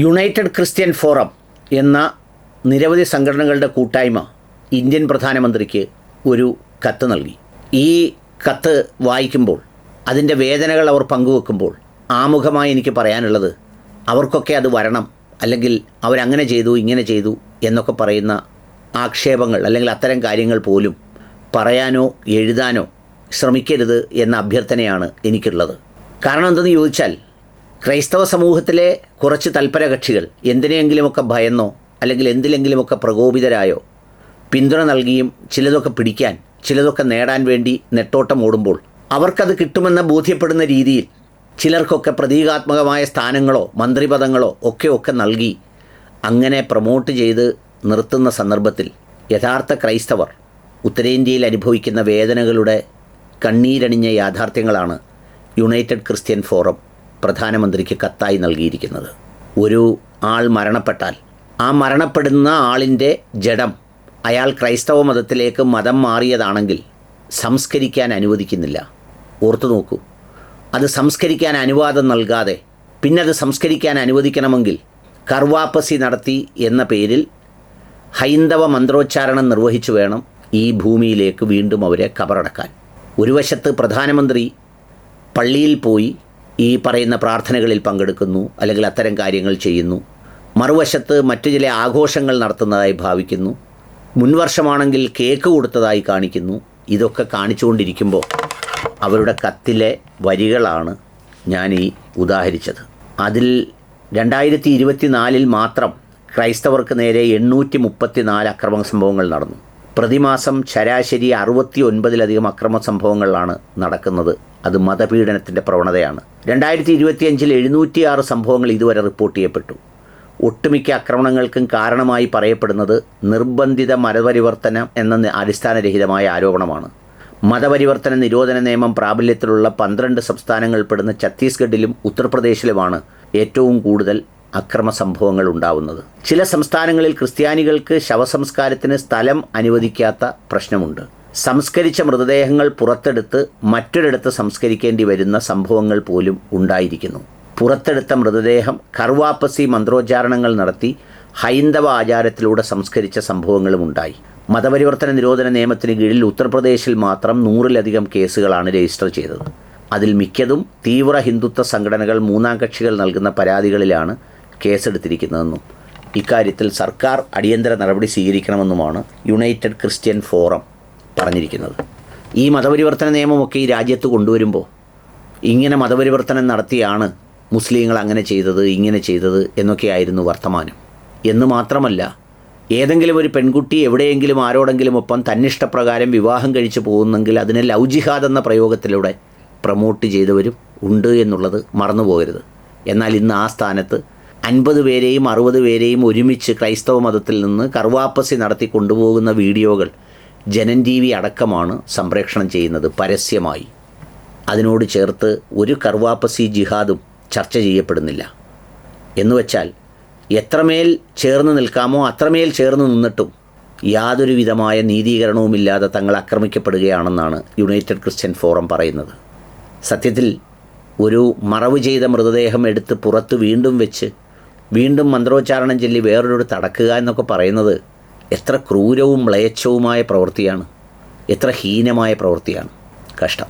United Christian forum എന്ന നിരവധി സംഘടനകളുടെ കൂട്ടായ്മ ഇന്ത്യൻ പ്രധാനമന്ത്രിക്ക് ഒരു കത്ത് നൽകി. ഈ കത്ത് വായിക്കുമ്പോൾ അതിൻ്റെ വേദനകൾ അവർ പങ്കുവെക്കുമ്പോൾ ആമുഖമായി എനിക്ക് പറയാനുള്ളത്, അവർക്കൊക്കെ അത് വരണം, അല്ലെങ്കിൽ അവരങ്ങനെ ചെയ്തു ഇങ്ങനെ ചെയ്തു എന്നൊക്കെ പറയുന്ന ആക്ഷേപങ്ങൾ അല്ലെങ്കിൽ അത്തരം കാര്യങ്ങൾ പോലും പറയാനോ എഴുതാനോ ശ്രമിക്കരുത് എന്ന അഭ്യർത്ഥനയാണ് എനിക്കുള്ളത്. കാരണം എന്തെന്ന് ചോദിച്ചാൽ, ക്രൈസ്തവ സമൂഹത്തിലെ കുറച്ച് തൽപര കക്ഷികൾ എന്തിനെങ്കിലുമൊക്കെ ഭയന്നോ അല്ലെങ്കിൽ എന്തിലെങ്കിലുമൊക്കെ പ്രകോപിതരായോ പിന്തുണ നൽകിയും ചിലതൊക്കെ പിടിക്കാൻ, ചിലതൊക്കെ നേടാൻ വേണ്ടി നെട്ടോട്ടം ഓടുമ്പോൾ അവർക്കത് കിട്ടുമെന്ന് ബോധ്യപ്പെടുന്ന രീതിയിൽ ചിലർക്കൊക്കെ പ്രതീകാത്മകമായ സ്ഥാനങ്ങളോ മന്ത്രിപദങ്ങളോ ഒക്കെ നൽകി അങ്ങനെ പ്രൊമോട്ട് ചെയ്ത് നിർത്തുന്ന സന്ദർഭത്തിൽ യഥാർത്ഥ ക്രൈസ്തവർ ഉത്തരേന്ത്യയിൽ അനുഭവിക്കുന്ന വേദനകളുടെ കണ്ണീരണിഞ്ഞ യാഥാർത്ഥ്യങ്ങളാണ് യുണൈറ്റഡ് ക്രിസ്ത്യൻ ഫോറം പ്രധാനമന്ത്രിക്ക് കത്തായി നൽകിയിരിക്കുന്നത്. ഒരു ആൾ മരണപ്പെട്ടാൽ ആ മരണപ്പെടുന്ന ആളിൻ്റെ ജഡം അയാൾ ക്രൈസ്തവ മതത്തിലേക്ക് മതം മാറിയതാണെങ്കിൽ സംസ്കരിക്കാൻ അനുവദിക്കുന്നില്ല. ഓർത്തു നോക്കൂ, അത് സംസ്കരിക്കാൻ അനുവാദം നൽകാതെ പിന്നത് സംസ്കരിക്കാൻ അനുവദിക്കണമെങ്കിൽ കർവാപ്പസി നടത്തി എന്ന പേരിൽ ഹൈന്ദവ മന്ത്രോച്ചാരണം നിർവഹിച്ചു വേണം ഈ ഭൂമിയിലേക്ക് വീണ്ടും അവരെ കബറടക്കാൻ. ഒരു വശത്ത് പ്രധാനമന്ത്രി പള്ളിയിൽ പോയി ഈ പറയുന്ന പ്രാർത്ഥനകളിൽ പങ്കെടുക്കുന്നു, അല്ലെങ്കിൽ അത്തരം കാര്യങ്ങൾ ചെയ്യുന്നു. മറുവശത്ത് മറ്റു ചില ആഘോഷങ്ങൾ നടത്തുന്നതായി ഭാവിക്കുന്നു. മുൻവർഷമാണെങ്കിൽ കേക്ക് കൊടുത്തതായി കാണിക്കുന്നു. ഇതൊക്കെ കാണിച്ചുകൊണ്ടിരിക്കുമ്പോൾ അവരുടെ കത്തിലെ വരികളാണ് ഞാൻ ഈ ഉദാഹരിച്ചത്. അതിൽ 2024 മാത്രം ക്രൈസ്തവർക്ക് നേരെ 834 അക്രമ സംഭവങ്ങൾ നടന്നു. പ്രതിമാസം ശരാശരി 69ലധികം അക്രമ സംഭവങ്ങളാണ് നടക്കുന്നത്. അത് മതപീഡനത്തിൻ്റെ പ്രവണതയാണ്. 2025 706 സംഭവങ്ങൾ ഇതുവരെ റിപ്പോർട്ട് ചെയ്യപ്പെട്ടു. ഒട്ടുമിക്ക ആക്രമണങ്ങൾക്കും കാരണമായി പറയപ്പെടുന്നത് നിർബന്ധിത മതപരിവർത്തനം എന്ന അടിസ്ഥാനരഹിതമായ ആരോപണമാണ്. മതപരിവർത്തന നിരോധന നിയമം പ്രാബല്യത്തിലുള്ള 12 സംസ്ഥാനങ്ങൾപ്പെടുന്ന ഛത്തീസ്ഗഡിലും ഉത്തർപ്രദേശിലുമാണ് ഏറ്റവും കൂടുതൽ അക്രമ സംഭവങ്ങൾ ഉണ്ടാവുന്നത്. ചില സംസ്ഥാനങ്ങളിൽ ക്രിസ്ത്യാനികൾക്ക് ശവസംസ്കാരത്തിന് സ്ഥലം അനുവദിക്കാത്ത പ്രശ്നമുണ്ട്. സംസ്കരിച്ച മൃതദേഹങ്ങൾ പുറത്തെടുത്ത് മറ്റൊരിടത്ത് സംസ്കരിക്കേണ്ടി വരുന്ന സംഭവങ്ങൾ പോലും ഉണ്ടായിരിക്കുന്നു. പുറത്തെടുത്ത മൃതദേഹം കർവാപ്പസി മന്ത്രോച്ചാരണങ്ങൾ നടത്തി ഹൈന്ദവ ആചാരത്തിലൂടെ സംസ്കരിച്ച സംഭവങ്ങളും ഉണ്ടായി. മതപരിവർത്തന നിരോധന നിയമത്തിന് കീഴിൽ ഉത്തർപ്രദേശിൽ മാത്രം 100ലധികം കേസുകളാണ് രജിസ്റ്റർ ചെയ്തത്. അതിൽ മിക്കതും തീവ്ര ഹിന്ദുത്വ സംഘടനകൾ, മൂന്നാം കക്ഷികൾ നൽകുന്ന പരാതികളിലാണ് കേസെടുത്തിരിക്കുന്നതെന്നും ഇക്കാര്യത്തിൽ സർക്കാർ അടിയന്തര നടപടി സ്വീകരിക്കണമെന്നുമാണ് യുണൈറ്റഡ് ക്രിസ്ത്യൻ ഫോറം പറഞ്ഞിരിക്കുന്നത്. ഈ മതപരിവർത്തന നിയമമൊക്കെ ഈ രാജ്യത്ത് കൊണ്ടുവരുമ്പോൾ ഇങ്ങനെ മതപരിവർത്തനം നടത്തിയാണ് മുസ്ലിങ്ങൾ അങ്ങനെ ചെയ്തത് ഇങ്ങനെ ചെയ്തത് എന്നൊക്കെയായിരുന്നു വർത്തമാനം. എന്ന് മാത്രമല്ല, ഏതെങ്കിലും ഒരു പെൺകുട്ടി എവിടെയെങ്കിലും ആരോടെങ്കിലും ഒപ്പം തന്നിഷ്ടപ്രകാരം വിവാഹം കഴിച്ചു പോകുന്നെങ്കിൽ അതിനെ ലവ് ജിഹാദ് എന്ന പ്രയോഗത്തിലൂടെ പ്രൊമോട്ട് ചെയ്തവരും ഉണ്ട് എന്നുള്ളത് മറന്നുപോകരുത്. എന്നാൽ ഇന്ന് ആ സ്ഥാനത്ത് 50 പേരെയും 60 പേരെയും ഒരുമിച്ച് ക്രൈസ്തവ മതത്തിൽ നിന്ന് കർവാപ്പസി നടത്തി കൊണ്ടുപോകുന്ന വീഡിയോകൾ ജനൻ TV അടക്കമാണ് സംപ്രേഷണം ചെയ്യുന്നത് പരസ്യമായി. അതിനോട് ചേർത്ത് ഒരു കർവാപ്പസി ജിഹാദും ചർച്ച ചെയ്യപ്പെടുന്നില്ല. എന്നുവെച്ചാൽ എത്രമേൽ ചേർന്ന് നിൽക്കാമോ അത്രമേൽ ചേർന്ന് നിന്നിട്ടും യാതൊരു വിധമായ നീതീകരണവുമില്ലാതെ തങ്ങൾ ആക്രമിക്കപ്പെടുകയാണെന്നാണ് യുണൈറ്റഡ് ക്രിസ്ത്യൻ ഫോറം പറയുന്നത്. സത്യത്തിൽ ഒരു മറവ് ചെയ്ത മൃതദേഹം എടുത്ത് പുറത്ത് വീണ്ടും വെച്ച് വീണ്ടും മന്ത്രോച്ചാരണം ചൊല്ലി വേറൊരു തടക്കുക എന്നൊക്കെ പറയുന്നത് എത്ര ക്രൂരവും മ്ലേച്ഛവുമായ പ്രവൃത്തിയാണ്, എത്ര ഹീനമായ പ്രവൃത്തിയാണ്. കഷ്ടം.